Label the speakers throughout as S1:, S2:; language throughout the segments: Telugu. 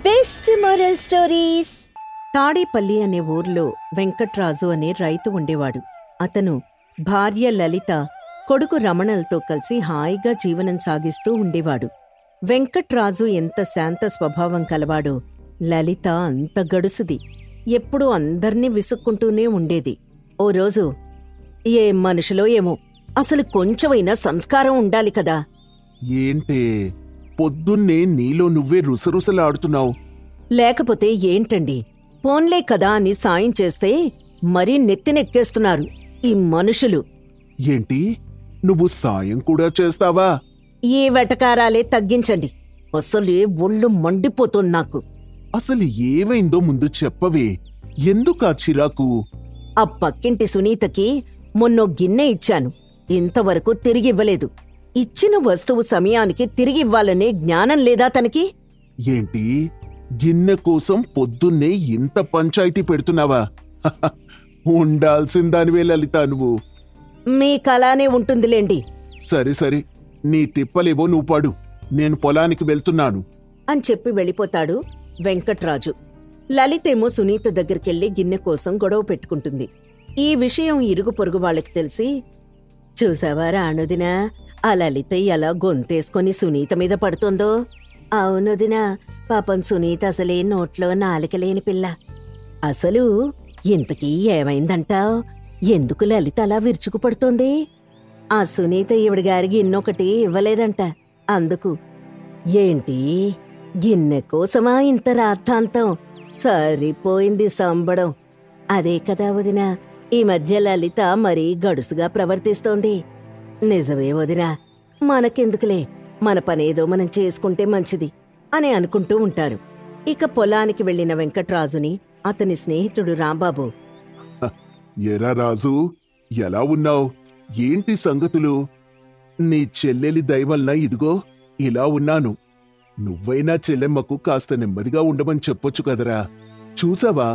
S1: Best moral stories. తాడేపల్లి అనే ఊర్లో వెంకట్రాజు అనే రైతు ఉండేవాడు. అతను భార్య లలిత, కొడుకు రమణలతో కలిసి హాయిగా జీవనం సాగిస్తూ ఉండేవాడు. వెంకట్రాజు ఎంత శాంత స్వభావం కలవాడో, లలిత అంత గడుసుది. ఎప్పుడూ అందర్నీ విసుక్కుంటూనే ఉండేది. ఓ రోజు, ఏ మనుషులో ఏమో, అసలు కొంచెమైనా సంస్కారం ఉండాలి కదా.
S2: ఏంటే పొద్దున్నే నీలో నువ్వే రుసరుసలాడుతున్నావు?
S1: లేకపోతే ఏంటండి, పోన్లే కదా అని సాయం చేస్తే మరీ నెత్తినెక్కేస్తున్నారు ఈ మనుషులు.
S2: ఏంటి, నువ్వు సాయం కూడా చేస్తావా?
S1: ఈ వెటకారాలే తగ్గించండి, అసలే ఒళ్ళు మండిపోతుంది నాకు.
S2: అసలు ఏమైందో ముందు చెప్పవే, ఎందుకా చిరాకు?
S1: ఆ పక్కింటి సునీతకి మొన్నో గిన్నె ఇచ్చాను, ఇంతవరకు తిరిగివ్వలేదు. ఇచ్చిన వస్తువు సమయానికి తిరిగివ్వాలనే జ్ఞానం లేదా తనకి?
S2: ఏంటి, గిన్నె కోసం పొద్దున్నే ఇంత పంచాయితీ పెడుతున్నావా? ఉండాల్సిందానివే లలిత నువ్వు.
S1: మీకలానే ఉంటుందిలేండి
S2: సరే సరే, నీ తిప్పలేవో నువ్వు పడు, నేను పొలానికి వెళ్తున్నాను
S1: అని చెప్పి వెళ్ళిపోతాడు వెంకట్రాజు. లలితేమో సునీత దగ్గరికెళ్లి గిన్నె కోసం గొడవ పెట్టుకుంటుంది. ఈ విషయం ఇరుగు పొరుగు వాళ్ళకి తెలిసి, చూసావా రాణుదినా, ఆ లలిత ఎలా గొంతేసుకొని సునీత మీద పడుతుందో? అవునుదినా, పాపం సునీత అసలే నోట్లో నాలికలేని పిల్ల. అసలు ఇంతకీ ఏమైందంటావ్? ఎందుకు లలిత అలా విరుచుకుపడుతోంది? ఆ సునీత ఈవిడగారికి గిన్నొకటి ఇవ్వలేదంట, అందుకు. ఏంటి, గిన్నె కోసమా ఇంత రాద్ధాంతం? సరిపోయింది సంబడం. అదే కదా వదినా, ఈ మధ్య లలిత మరీ గడుసుగా ప్రవర్తిస్తోంది. నిజమే వదినా, మనకెందుకులే, మన పనేదో మనం చేసుకుంటే మంచిది అని అనుకుంటూ ఉంటారు. ఇక పొలానికి వెళ్లిన వెంకట్రాజుని అతని స్నేహితుడు రాంబాబు,
S2: ఎరా రాజు, ఎలా ఉన్నావు? ఏంటి సంగతులు? నీ చెల్లెలి దయవల్ల ఇదిగో ఇలా ఉన్నాను. నువ్వైనా చెల్లెమ్మకు కాస్త నెమ్మదిగా ఉండమని చెప్పొచ్చు కదరా. చూసావా,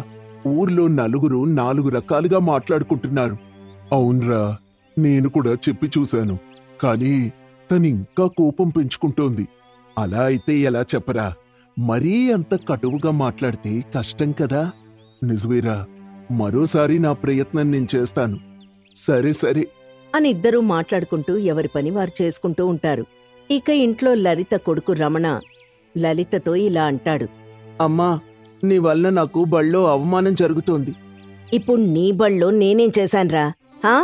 S2: ఊర్లో నలుగురు 4 రకాలుగా మాట్లాడుకుంటున్నారు. అవునరా, నేను కూడా చెప్పి చూశాను, కాని తనింకా కోపం పెంచుకుంటోంది. అలా అయితే ఎలా చెప్పరా? మరీ అంత కటువుగా మాట్లాడితే కష్టం కదా. నిజమేరా, మరోసారి నా ప్రయత్నం నేను చేస్తాను. సరే సరే
S1: అని ఇద్దరూ మాట్లాడుకుంటూ ఎవరి పని వారు చేసుకుంటూ ఉంటారు. ఇక ఇంట్లో లలిత కొడుకు రమణ లలితతో ఇలా అంటాడు,
S2: అమ్మా, నీ వల్ల నాకు బళ్ళో అవమానం జరుగుతోంది.
S1: ఇప్పుడు నీ బళ్ళో నేనేం చేశాన్రా? హా?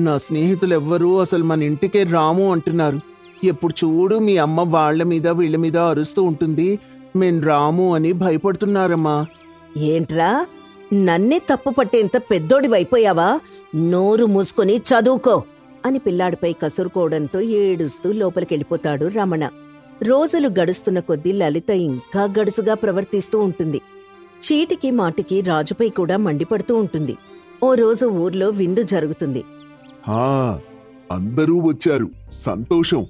S2: నా స్నేహితులెవ్వరూ అసలు మన ఇంటికే రాము అంటున్నారు. ఎప్పుడు చూడు మీ అమ్మ వాళ్ల మీద వీళ్ల మీద అరుస్తూ ఉంటుంది. మేం రాము అని భయపడుతున్నారమ్మా.
S1: ఏంట్రా, నన్నే తప్పు పట్టేంత పెద్దోడివైపోయావా? నోరు మూసుకొని చదువుకో అని పిల్లాడిపై కసురుకోవడంతో ఏడుస్తూ లోపలికెళ్ళిపోతాడు రమణ. రోజులు గడుస్తున్న కొద్దీ లలిత ఇంకా గడుసుగా ప్రవర్తిస్తూ ఉంటుంది. చీటికి మాటికి రాజుపై కూడా మండిపడుతూ ఉంటుంది. ఓ రోజు ఊర్లో విందు జరుగుతుంది.
S2: అందరూ వచ్చారు, సంతోషం.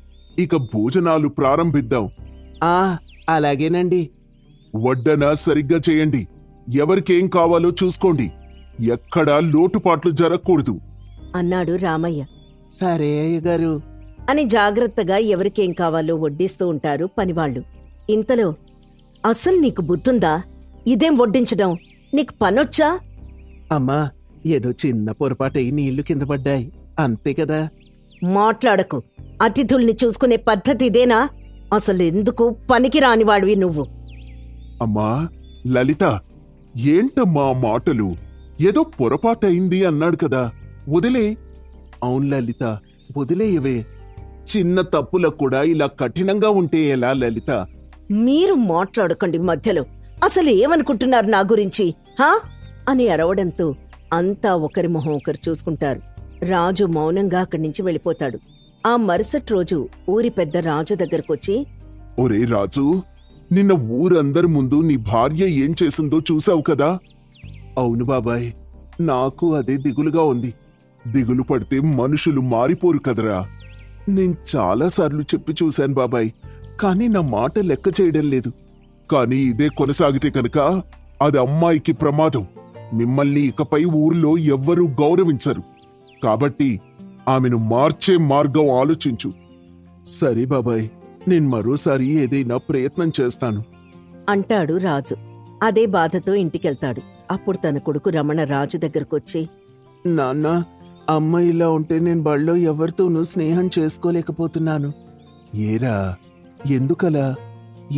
S2: ఇక భోజనాలు ప్రారంభిద్దాం.
S3: అలాగేనండి.
S2: వడ్డన సరిగ్గా చేయండి, ఎవరికేం కావాలో చూసుకోండి, ఎక్కడా లోటుపాట్లు జరగకూడదు
S1: అన్నాడు రామయ్య.
S3: సరే అయ్యగారు
S1: అని జాగ్రత్తగా ఎవరికేం కావాలో వడ్డిస్తూ ఉంటారు పనివాళ్లు. ఇంతలో, అసలు నీకు బుద్ధుందా? ఇదేం వడ్డించడం? నీకు పనొచ్చా?
S3: అమ్మా, ఏదో చిన్న పొరపాటై నీళ్లు కింద పడ్డాయి, అంతే కదా.
S1: మాట్లాడకు. అతిథుల్ని చూసుకునే పద్ధతి ఇదేనా? అసలెందుకు పనికి రానివాడివి నువ్వు?
S2: అమ్మా లలిత, ఏంటమ్మా మాటలు? ఏదో పొరపాటయింది అన్నాడు కదా, వదిలే. అవును లలిత, వదిలేయవే. చిన్న తప్పులకు కూడా ఇలా కఠినంగా ఉంటే ఎలా లలిత?
S1: మీరు మాట్లాడకండి మధ్యలో. అసలు ఏమనుకుంటున్నారు నా గురించి, హా? అని అరవడంతో అంతా ఒకరి మొహం ఒకరు చూసుకుంటారు. రాజు మౌనంగా అక్కడి నుంచి వెళ్ళిపోతాడు. ఆ మరుసటి రోజు ఊరి పెద్ద రాజు దగ్గరకొచ్చి,
S2: ఒరే రాజు, నిన్న ఊరందరి ముందు నీ భార్య ఏం చేసిందో చూసావు కదా? అవును బాబాయ్, నాకు అదే దిగులుగా ఉంది. దిగులు పడితే మనుషులు మారిపోరు కదరా. నేను చాలాసార్లు చెప్పి చూశాను బాబాయ్, కానీ నా మాట లెక్క చేయడం లేదు. కానీ ఇదే కొనసాగితే కనుక అది అమ్మాయికి ప్రమాదం. మిమ్మల్ని ఇకపై ఊర్లో ఎవ్వరూ గౌరవించరు. కాబట్టి ఆమెను మార్చే మార్గం ఆలోచించు. సరే బాబాయ్, నేను మరోసారి ఏదైనా ప్రయత్నం చేస్తాను.
S1: అంటాడు రాజు. అదే బాధతో ఇంటికెళ్తాడు. అప్పుడు తన కొడుకు రమణ రాజు దగ్గరకొచ్చి,
S3: నాన్న, అమ్మ ఇలా ఉంటే నేను బళ్ళో ఎవరితోనూ స్నేహం చేసుకోలేకపోతున్నాను.
S2: ఏరా, ఎందుకలా?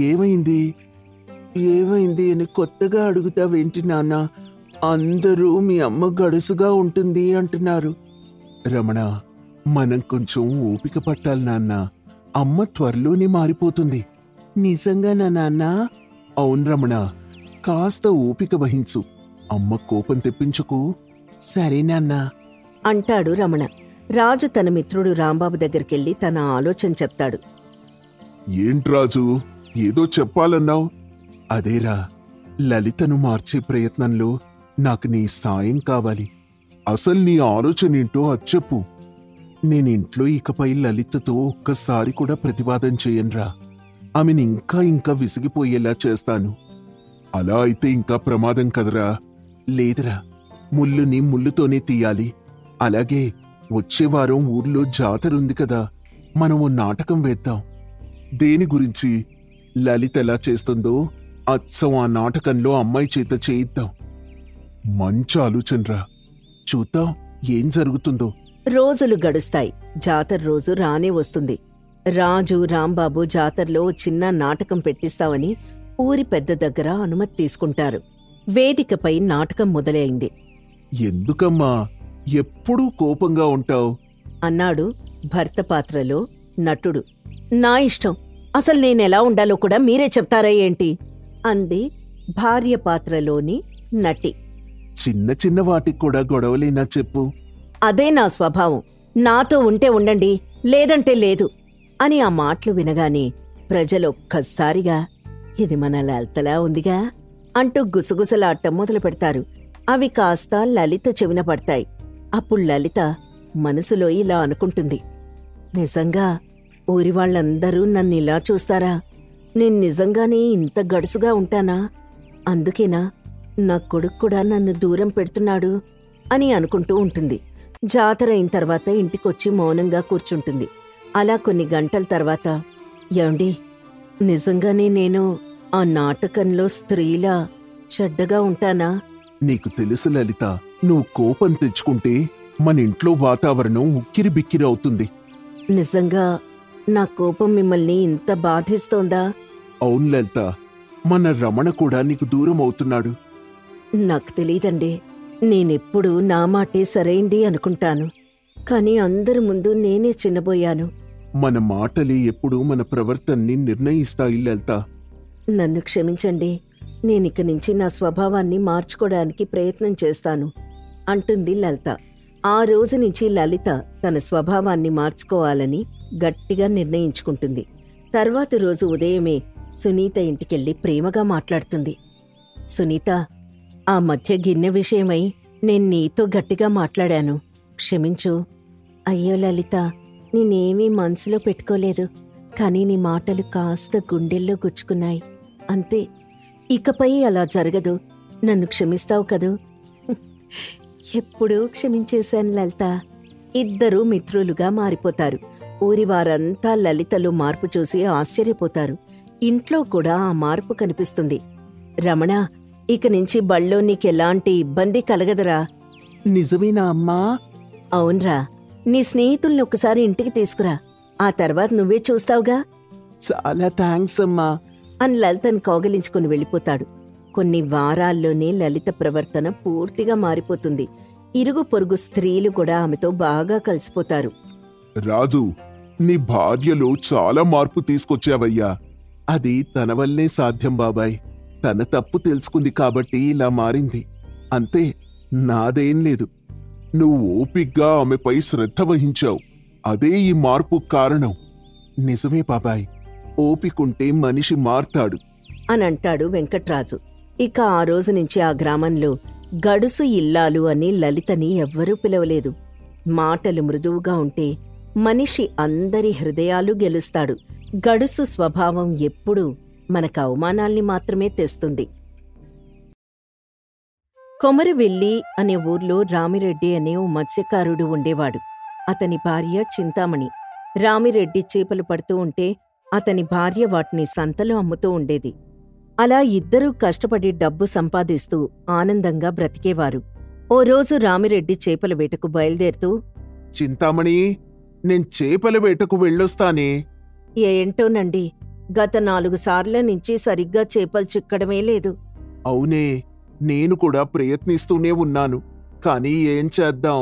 S2: ఏమైంది?
S3: ఏమైంది అని కొత్తగా అడుగుతావేంటి నాన్న? అందరూ మీ అమ్మ గడుసుగా ఉంటుంది అంటున్నారు.
S2: రమణ, మనం కొంచెం ఓపిక పట్టాలి నాన్న. అమ్మ త్వరలోనే మారిపోతుంది.
S3: నిజంగానా నాన్న?
S2: అవును రమణ, కాస్త ఓపిక వహించు. అమ్మ కోపం తెప్పించుకు.
S3: సరే నాన్న
S1: అంటాడు రమణ. రాజు తన మిత్రుడు రాంబాబు దగ్గరికెళ్ళి తన ఆలోచన చెప్తాడు.
S2: ఏంట్రాజు, ఏదో చెప్పాలన్నావు? అదేరా, లలితను మార్చే ప్రయత్నంలో నాకు నీ సాయం కావాలి. అసలు నీ ఆలోచనేంటో అది చెప్పు. నేనింట్లో ఇకపై లలితతో ఒక్కసారి కూడా ప్రతివాదం చెయ్యనురా. ఆమెను ఇంకా విసిగిపోయేలా చేస్తాను. అలా అయితే ఇంకా ప్రమాదం కదరా.
S3: లేదురా,
S2: ముళ్ళుని ముళ్ళుతోనే తీయాలి. అలాగే వచ్చే వారం ఊర్లో జాతరుంది కదా, మనం ఓ నాటకం వేద్దాం. దేని గురించి? లలిత ఎలా చేస్తుందో అచ్చం ఆ నాటకంలో అమ్మాయి చేత చేయిద్దాం. మంచి ఆలోచనరా. చూద్దాం ఏం జరుగుతుందో.
S1: రోజులు గడుస్తాయి. జాతర రోజు రానే వస్తుంది. రాజు రాంబాబు జాతరలో చిన్న నాటకం పెట్టిస్తామని ఊరి పెద్ద దగ్గర అనుమతి తీసుకుంటారు. వేదికపై నాటకం మొదలైంది.
S2: ఎందుకమ్మా ఎప్పుడూ కోపంగా ఉంటావు?
S1: అన్నాడు భర్త పాత్రలో నటుడు. నా ఇష్టం, అసలు నేనెలా ఉండాలో కూడా మీరే చెప్తారా ఏంటి? అంది భార్య పాత్రలోని నటి.
S2: చిన్న చిన్న వాటికి కూడా గొడవలేనా చెప్పు.
S1: అదే నా స్వభావం. నాతో ఉంటే ఉండండి, లేదంటే లేదు అని ఆ మాటలు వినగానే ప్రజలొక్కసారిగా ఇది మన లలితలా ఉందిగా అంటూ గుసగుసలాడటం మొదలు పెడతారు. అవి కాస్త లలిత చెవిన పడతాయి. అప్పుడు లలిత మనసులో ఇలా అనుకుంటుంది. నిజంగా ఊరివాళ్లందరూ నన్నిలా చూస్తారా? నేను నిజంగానే ఇంత గడుసుగా ఉంటానా? అందుకేనా నా కొడుకు కూడా నన్ను దూరం పెడుతున్నాడు అని అనుకుంటూ ఉంటుంది. జాతర అయిన తర్వాత ఇంటికొచ్చి మౌనంగా కూర్చుంటుంది. అలా కొన్ని గంటల తర్వాత, ఏమండి, నిజంగానే నేను ఆ నాటకంలో స్త్రీలా చెడ్డగా ఉంటానా?
S2: నీకు తెలుసు లలిత, నువ్వు కోపం తెచ్చుకుంటే మన ఇంట్లో వాతావరణం ఉక్కిరి బిక్కిరి అవుతుంది.
S1: నిజంగా నా కోపం మిమ్మల్ని ఇంత బాధిస్తోందా?
S2: అవును లలిత, మన రమణ కూడా నీకు దూరం అవుతున్నాడు.
S1: నాకు తెలీదండి. నేనెప్పుడూ నా మాటే సరైంది అనుకుంటాను. కాని అందరి ముందు నేనే చిన్నబోయాను.
S2: మన మాటలే ఎప్పుడూ మన ప్రవర్తనని నిర్ణయిస్తాయి లలిత.
S1: నన్ను క్షమించండి. నేనిక నుంచి నా స్వభావాన్ని మార్చుకోవడానికి ప్రయత్నం చేస్తాను అంటుంది లలిత. ఆ రోజు నుంచి లలిత తన స్వభావాన్ని మార్చుకోవాలని గట్టిగా నిర్ణయించుకుంటుంది. తర్వాతి రోజు ఉదయమే సునీత ఇంటికెళ్ళి ప్రేమగా మాట్లాడుతుంది. సునీత, ఆ మధ్య గిన్నె విషయమై నేను నీతో గట్టిగా మాట్లాడాను. క్షమించు. అయ్యో లలిత, నేనేమీ మనసులో పెట్టుకోలేదు. కానీ నీ మాటలు కాస్త గుండెల్లో గుచ్చుకున్నాయి. అంతే. ఇకపై అలా జరగదు. నన్ను క్షమిస్తావు కదూ? ఎప్పుడూ క్షమించేశాను లలిత. ఇద్దరూ మిత్రులుగా మారిపోతారు. ఊరివారంతా లలితలో మార్పు చూసి ఆశ్చర్యపోతారు. ఇంట్లో కూడా ఆ మార్పు కనిపిస్తుంది. రమణ, ఇక నుంచి బళ్ళో నీకెలాంటి ఇబ్బంది కలగదరా?
S3: నిజమేనా అమ్మా?
S1: అవునరా. నీ స్నేహితుల్ని ఒకసారి ఇంటికి తీసుకురా. ఆ తర్వాత నువ్వే చూస్తావుగా.
S3: చాలా థ్యాంక్స్ అమ్మా
S1: అని లలితను కౌగిలించుకుని వెళ్ళిపోతాడు. కొన్ని వారాల్లోనే లలిత ప్రవర్తన పూర్తిగా మారిపోతుంది. ఇరుగు పొరుగు స్త్రీలు కూడా ఆమెతో బాగా కలిసిపోతారు.
S2: రాజు, నీ భార్యలో చాలా మార్పు తీసుకొచ్చావయ్యా.
S3: అది తన వల్లే సాధ్యం బాబాయ్. తన తప్పు తెలుసుకుంది కాబట్టి ఇలా మారింది. అంతే, నాదేం లేదు.
S2: నువ్వు ఓపిగ్గా ఆమెపై శ్రద్ధ వహించావు. అదే ఈ మార్పు కారణం.
S3: నిజమే బాబాయ్, ఓపికుంటే మనిషి మారతాడు
S1: అనంటాడు వెంకట్రాజు. ఇక ఆ రోజు నుంచి ఆ గ్రామంలో గడుసు ఇల్లాలు అని లలితని ఎవ్వరూ పిలవలేదు. మాటలు మృదువుగా ఉంటే మనిషి అందరి హృదయాలు గెలుస్తాడు. గడుసు స్వభావం ఎప్పుడూ మనకు అవమానాల్ని మాత్రమే తెస్తుంది. కొమరవెల్లి అనే ఊర్లో రామిరెడ్డి అనే ఓ మత్స్యకారుడు ఉండేవాడు. అతని భార్య చింతామణి. రామిరెడ్డి చేపలు పడుతూ ఉంటే అతని భార్య వాటిని సంతలో అమ్ముతూ ఉండేది. అలా ఇద్దరూ కష్టపడి డబ్బు సంపాదిస్తూ ఆనందంగా బ్రతికేవారు. ఓ రోజు రామిరెడ్డి చేపల వేటకు బయలుదేరుతూ,
S3: చింతామణి, నేను చేపల వేటకు వెళ్ళొస్తానే.
S1: ఏంటోనండి, గత 4 సార్ల నుంచి సరిగ్గా చేపలు చిక్కడమే లేదు.
S3: అవునే, నేను కూడా ప్రయత్నిస్తూనే ఉన్నాను. కానీ ఏం చేద్దాం?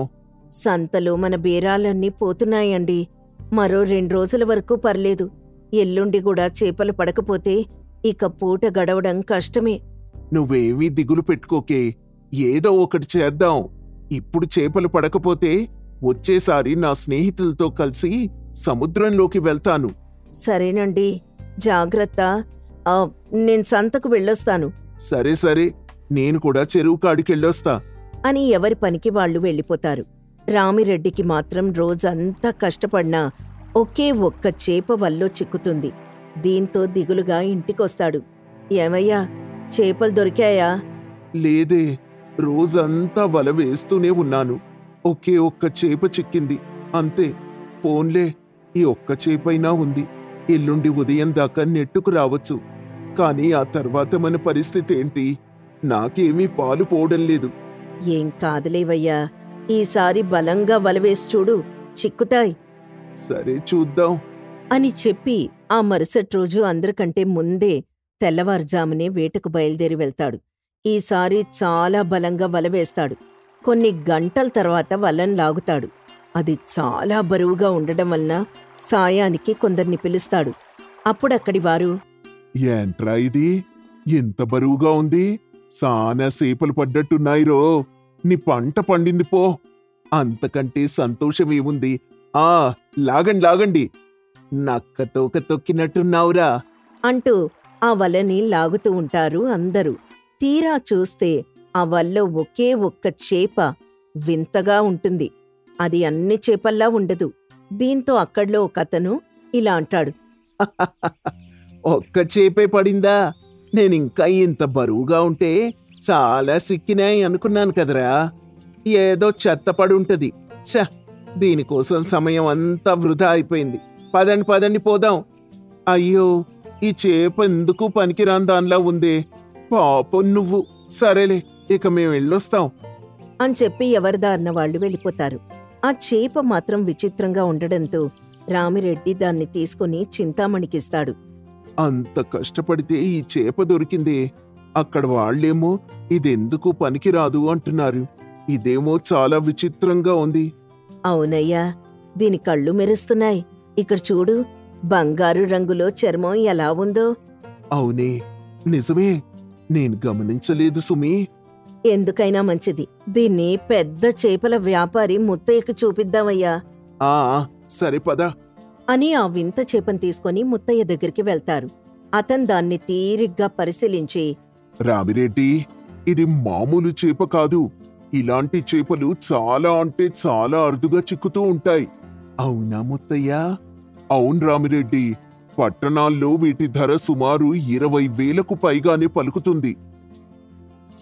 S1: సంతలో మన బేరాలన్నీ పోతున్నాయండి. మరో 2 రోజుల వరకు పర్లేదు. ఎల్లుండి కూడా చేపలు పడకపోతే ఇక పూట గడవడం కష్టమే.
S3: నువ్వేమీ దిగులు పెట్టుకోకే, ఏదో ఒకటి చేద్దాం. ఇప్పుడు చేపలు పడకపోతే వచ్చేసారి నా స్నేహితులతో కలిసి సముద్రంలోకి వెళ్తాను.
S1: సరేనండి, జాగ్రత్త. నేను సంతకు వెళ్ళొస్తాను
S3: సరే సరే, నేను కూడా చెరువు కాడికెళ్ళొస్తా
S1: అని ఎవరి పనికి వాళ్ళు వెళ్ళిపోతారు. రామిరెడ్డికి మాత్రం రోజంతా కష్టపడినా ఒకే ఒక్క చేప వల్లో చిక్కుతుంది. దీంతో దిగులుగా ఇంటికొస్తాడు. ఏమయ్యా, చేపలు దొరికాయా?
S3: లేదే, రోజంతా వల వేస్తూనే ఉన్నాను. ఒకే ఒక్క చేప చిక్కింది, అంతే. పోన్లే, ఈ ఒక్క చేపైనా ఉంది. ఎల్లుండి ఉదయం దాకా నెట్టుకు రావచ్చు. కానీ ఆ తర్వాత మన పరిస్థితి ఏంటి? నాకేమీ పాలు పోవడం లేదు.
S1: ఏం కాదులేవయ్యా, ఈసారి బలంగా వలవేసి చూడు, చిక్కుతాయి
S3: సరే, చూద్దాం
S1: అని చెప్పి ఆ మరుసటి రోజు అందరికంటే ముందే తెల్లవారుజామునే వేటకు బయలుదేరి వెళ్తాడు. ఈసారి చాలా బలంగా వలవేస్తాడు. కొన్ని గంటల తర్వాత వలను లాగుతాడు. అది చాలా బరువుగా ఉండడం వలన సాయానికి కొందరిని పిలుస్తాడు. అప్పుడక్కడి వారు,
S3: ఏంట్రా ఇది, ఎంత బరువుగా ఉంది? సానా సేపలు పడ్డట్టున్నాయిరో. నీ పంట పండింది పో. అంతకంటే సంతోషమేముంది? లాగండి లాగండి, నక్కతోక తొక్కినట్టున్నావురా
S1: అంటూ ఆ వలని లాగుతూ ఉంటారు అందరూ. తీరా చూస్తే ఆ వల్లో ఒకే ఒక్క చేప వింతగా ఉంటుంది. అది అన్ని చేపల్లా ఉండదు. దీంతో అక్కడ్లో ఒకతను ఇలా అంటాడు,
S3: ఒక్క చేపే పడిందా? నేనింకా ఇంత బరువుగా ఉంటే చాలా సిక్కినాయి అనుకున్నాను కదరా. ఏదో చెత్త పడుంటది. ఛ, దీనికోసం సమయం అంతా వృధా అయిపోయింది. పదండి పదండి పోదాం. అయ్యో, ఈ చేప ఎందుకు పనికిరాని దానిలా ఉందే. పాపం నువ్వు. సరేలే, ఇక మేం వెళ్ళొస్తాం
S1: అని చెప్పి ఎవరిదారిన వాళ్ళు వెళ్ళిపోతారు. ఆ చేప మాత్రం విచిత్రంగా ఉండడంతో రామిరెడ్డి దాన్ని తీసుకుని చింతామణికిస్తాడు.
S3: అంత కష్టపడితే ఈ చేప దొరికిందే. అక్కడ వాళ్ళేమో ఇదెందుకు పనికిరాదు అంటున్నారు. ఇదేమో చాలా విచిత్రంగా ఉంది.
S1: అవునయ్యా, దీని కళ్ళు మెరుస్తున్నాయి. ఇక్కడ చూడు, బంగారు రంగులో చర్మం ఎలా ఉందో.
S3: అవునే, నిజమే. నేను గమనించలేదు సుమీ.
S1: ఎందుకైనా మంచిది, దీన్ని పెద్ద చేపల వ్యాపారి ముత్తయ్యకు చూపిద్దామయ్యా
S3: సరే పద
S1: అని ఆ వింత చేపను తీసుకుని ముత్తయ్య దగ్గరికి వెళ్తారు. అతను దాన్ని తీరిగ్గా పరిశీలించి,
S3: రామిరెడ్డి, ఇది మామూలు చేప కాదు. ఇలాంటి చేపలు చాలా అంటే చాలా అరుదుగా చిక్కుతూ ఉంటాయి. అవునా ముత్తయ్యా? అవును రామిరెడ్డి, పట్టణాల్లో వీటి ధర సుమారు 20,000కు పైగానే పలుకుతుంది.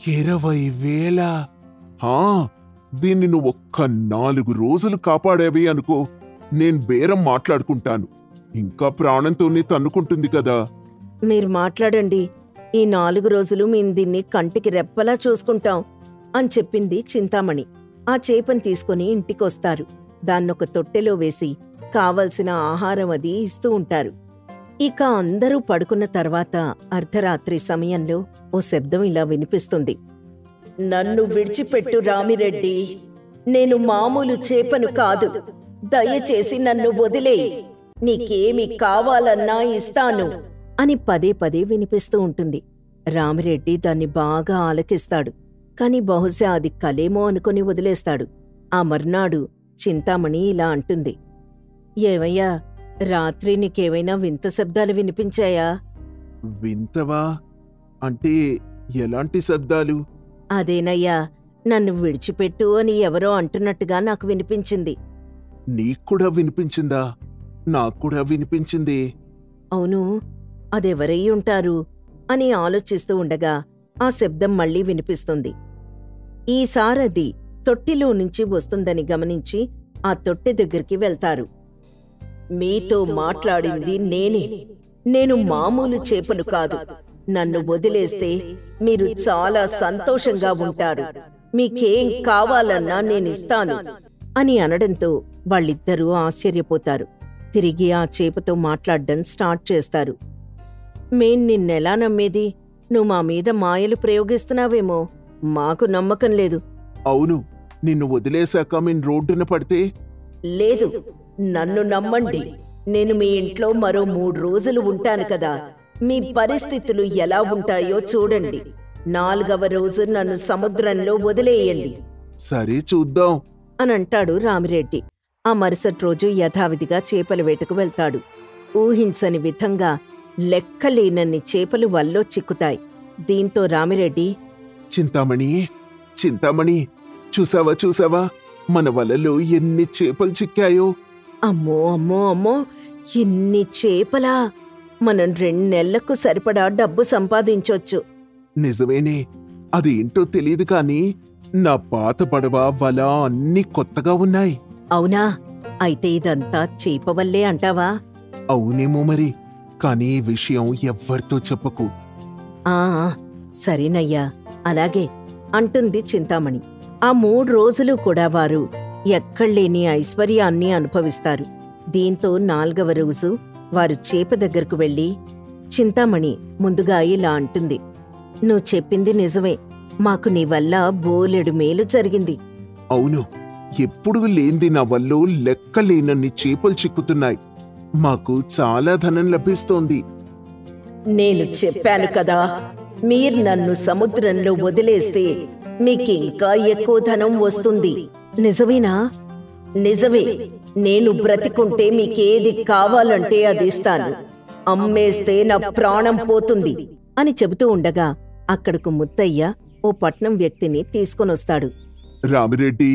S3: 20,000? దీన్ని నువ్వు ఒక్క 4 రోజులు కాపాడేవి అనుకో, నేను బేరం మాట్లాడుకుంటాను. ఇంకా ప్రాణంతోనే తన్నుకుంటుంది కదా.
S1: మీరు మాట్లాడండి, ఈ 4 రోజులు మేం దీన్ని కంటికి రెప్పలా చూసుకుంటాం అని చెప్పింది చింతామణి. ఆ చేపని తీసుకుని ఇంటికొస్తారు. దాన్నొక తొట్టెలో వేసి కావలసిన ఆహారం అది ఇస్తూ ఉంటారు. ఇక అందరూ పడుకున్న తర్వాత అర్ధరాత్రి సమయంలో ఓ శబ్దం ఇలా వినిపిస్తుంది. నన్ను విడిచిపెట్టు రామిరెడ్డి, నేను మామూలు చేపను కాదు. దయచేసి నన్ను వదిలేయి. నీకేమి కావాలన్నా ఇస్తాను అని పదే పదే వినిపిస్తూ ఉంటుంది. రామిరెడ్డి దాన్ని బాగా ఆలకిస్తాడు. కాని బహుశా అది కలేమో అనుకుని వదిలేస్తాడు. ఆ మర్నాడు చింతామణి ఇలా అంటుంది, ఏవయ్యా, రాత్రి నీకేవైనా వింత శబ్దాలు వినిపించాయా?
S3: వింతవా అంటే ఎలాంటి శబ్దాలు?
S1: అదేనయ్యా, నన్ను విడిచిపెట్టు అని ఎవరో అంటున్నట్టుగా నాకు వినిపించింది.
S3: నీక్కూడా వినిపించిందా? నాక్కూడా వినిపించింది.
S1: అవును, అదెవరై ఉంటారు అని ఆలోచిస్తూ ఉండగా ఆ శబ్దం మళ్లీ వినిపిస్తుంది. ఈసారది తొట్టిలో నుంచి వస్తుందని గమనించి ఆ తొట్టె దగ్గరికి వెళ్తారు. మీతో మాట్లాడింది నేనే. నేను మామూలు చేపను కాదు. నన్ను వదిలేస్తే మీరు చాలా సంతోషంగా ఉంటారు. మీకేం కావాలన్నా నేనిస్తాను అని అనడంతో వాళ్ళిద్దరూ ఆశ్చర్యపోతారు. తిరిగి ఆ చేపతో మాట్లాడడం స్టార్ట్ చేస్తారు. మేం నిన్నెలా నమ్మేది? నువ్వు మా మీద మాయలు ప్రయోగిస్తున్నావేమో. మాకు నమ్మకం లేదు.
S3: అవును, నిన్ను వదిలేశాక మేము రోడ్డున పడితే?
S1: లేదు, నన్ను నమ్మండి. నేను మీ ఇంట్లో మరో 3 రోజులు ఉంటాను కదా. మీ పరిస్థితులు ఎలా ఉంటాయో చూడండి. 4వ రోజు నన్ను సముద్రంలో వదిలేయండి
S3: సరే చూద్దాం
S1: అనంటాడు రామిరెడ్డి. ఆ మరుసటి రోజు యథావిధిగా చేపల వేటకు వెళ్తాడు. ఊహించని విధంగా లెక్కలేనన్ని చేపలు వల్లో చిక్కుతాయి. దీంతో రామిరెడ్డి,
S3: చింతామణి, చింతామణి, చూసావా మన వలలో ఎన్ని చేపలు చిక్కాయో?
S1: అమ్మో అమ్మో అమ్మో, ఇన్ని చేపలా! మనం 2 నెలలకు సరిపడా డబ్బు సంపాదించొచ్చు.
S3: నిజమేనే, అది ఏంటో తెలియదు కాని నా పాత పడవ, వల అన్నీ కొత్తగా ఉన్నాయి.
S1: అవునా? అయితే ఇదంతా చేప వల్లే అంటావా?
S3: అవునేమో మరి, కానీ ఈ విషయం ఎవ్వరితో చెప్పకు.
S1: ఆ సరేనయ్యా, అలాగే అంటుంది చింతామణి. ఆ 3 రోజులు కూడా వారు ఎక్కడ్లేని ఐశ్వర్యాన్ని అనుభవిస్తారు. దీంతో 4వ రోజు వారు చేప దగ్గరకు వెళ్లి, చింతామణి ముందుగా ఇలా అంటుంది, నువ్వు చెప్పింది నిజమే. మాకు నీ వల్ల బోలెడు మేలు జరిగింది.
S3: అవును, ఎప్పుడు లేంది నా వల్ల లెక్కలేనన్ని చేపలు చిక్కుతున్నాయి. మాకు చాలా ధనం లభిస్తోంది.
S1: నేను చెప్పాను కదా, మీరు నన్ను సముద్రంలో వదిలేస్తే మీకింకా ఎక్కువ ధనం వస్తుంది. నిజమేనా? నిజమే. నేను బ్రతికుంటే మీకేది కావాలంటే అది ఇస్తాను. అమ్మేస్తే నా ప్రాణం పోతుంది అని చెబుతూ ఉండగా అక్కడకు ముత్తయ్య ఓ పట్నం వ్యక్తిని తీసుకొనొస్తాడు.
S2: రామిరెడ్డి,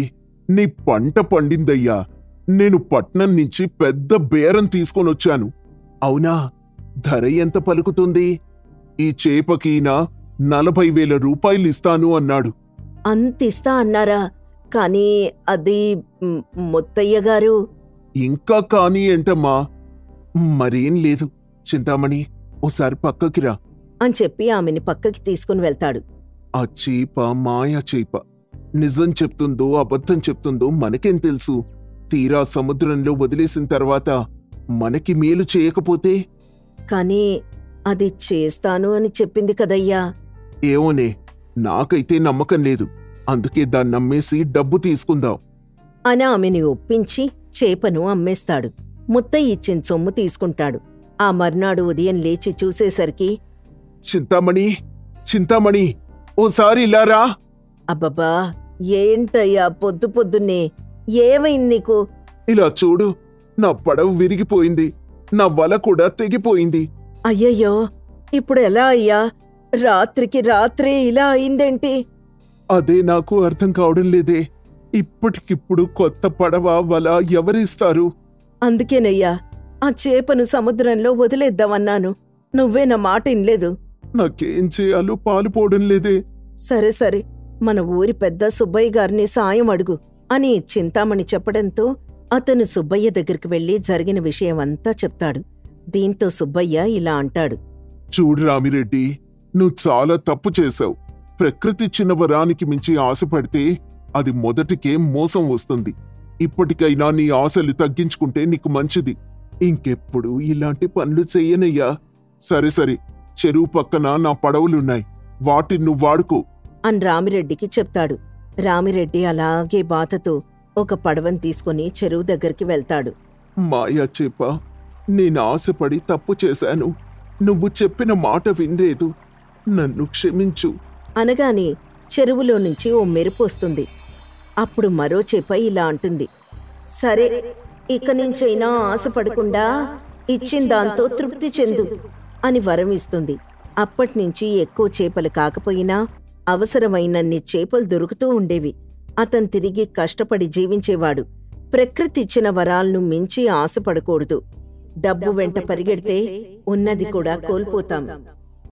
S2: నీ పంట పండిందయ్యా. నేను పట్నం నుంచి పెద్ద బేరం తీసుకొనొచ్చాను.
S3: అవునా? ధర ఎంత పలుకుతుంది?
S2: ఈ చేపకీనా 40,000 రూపాయలు ఇస్తాను అన్నాడు.
S1: అంతిస్తా అన్నారా? కానీ అది ముత్తయ్య గారు.
S2: ఇంకా కానీ ఏంటమ్మా?
S3: మరేం లేదు. చింతామణి, ఓసారి పక్కకి రా
S1: అని చెప్పి ఆమెని పక్కకి తీసుకుని వెళ్తాడు.
S3: ఆ చేప మాయా చేప. నిజం చెప్తుందో అబద్ధం చెప్తుందో మనకేం తెలుసు? తీరా సముద్రంలో వదిలేసిన తర్వాత మనకి మేలు చేయకపోతే?
S1: కానీ అది చేస్తాను అని చెప్పింది కదయ్యా.
S3: ఏమోనే, నాకైతే నమ్మకం లేదు. అందుకే దాన్ని అమ్మేసి డబ్బు తీసుకుందాం
S1: అని ఆమెని ఒప్పించి చేపను అమ్మేస్తాడు. ముత్తయ్య ఇచ్చిన సొమ్ము తీసుకుంటాడు. ఆ మర్నాడు ఉదయం లేచి చూసేసరికి,
S3: చింతామణి, చింతామణి, ఓసారి ఇలా రా.
S1: అబ్బబ్బా, ఏంటయ్యా పొద్దు పొద్దున్నే? ఏమైంది నీకు?
S3: ఇలా చూడు, నా పడవ విరిగిపోయింది. నా వల కూడా తెగిపోయింది.
S1: అయ్యయ్యో, ఇప్పుడు ఎలా అయ్యా? రాత్రికి రాత్రే ఇలా అయిందేంటి?
S3: అదే నాకు అర్థం కావడం లేదే. ఇప్పటికిప్పుడు కొత్త పడవ, వల ఎవరిస్తారు?
S1: అందుకేనయ్యా ఆ చేపను సముద్రంలో వదిలేద్దామన్నాను. నువ్వే నా మాట ఇన్లేదు.
S3: నాకేం చేయాలో పాలుపోవడం లేదే.
S1: సరే సరే, మన ఊరి పెద్ద సుబ్బయ్య గారిని సాయం అడుగు అని చింతామణి చెప్పడంతో అతను సుబ్బయ్య దగ్గరికి వెళ్లి జరిగిన విషయమంతా చెప్తాడు. దీంతో సుబ్బయ్య ఇలా అంటాడు.
S2: చూడు రామిరెడ్డి, నువ్వు చాలా తప్పు చేశావు. ప్రకృతి ఇచ్చిన వరానికి మించి ఆశపడితే అది మొదటికే మోసం వస్తుంది. ఇప్పటికైనా నీ ఆశలు తగ్గించుకుంటే నీకు మంచిది. ఇంకెప్పుడు ఇలాంటి పనులు చెయ్యనయ్యా. సరే సరే, చెరువు పక్కన నా పడవలున్నాయి, వాటిని నువ్వు వాడుకో
S1: అని రామిరెడ్డికి చెప్తాడు. రామిరెడ్డి అలాగే బాధతో ఒక పడవను తీసుకుని చెరువు దగ్గరికి వెళ్తాడు.
S3: మాయా చేప, నేను ఆశపడి తప్పు చేశాను. నువ్వు చెప్పిన మాట వినలేదు. నన్ను క్షమించు
S1: అనగానే చెరువులో నుంచి ఓ మెరుపు వస్తుంది. అప్పుడు మరో చేప ఇలా అంటుంది. సరే, ఇక నుంచైనా ఆశపడకుండా ఇచ్చిన దాంతో తృప్తి చెందు అని వరం ఇస్తుంది. అప్పట్నుంచి ఎక్కువ చేపలు కాకపోయినా అవసరమైనన్ని చేపలు దొరుకుతూ ఉండేవి. అతను తిరిగి కష్టపడి జీవించేవాడు. ప్రకృతి ఇచ్చిన వరాలను మించి ఆశపడకూడదు. డబ్బు వెంట పరిగెడితే ఉన్నది కూడా కోల్పోతాం.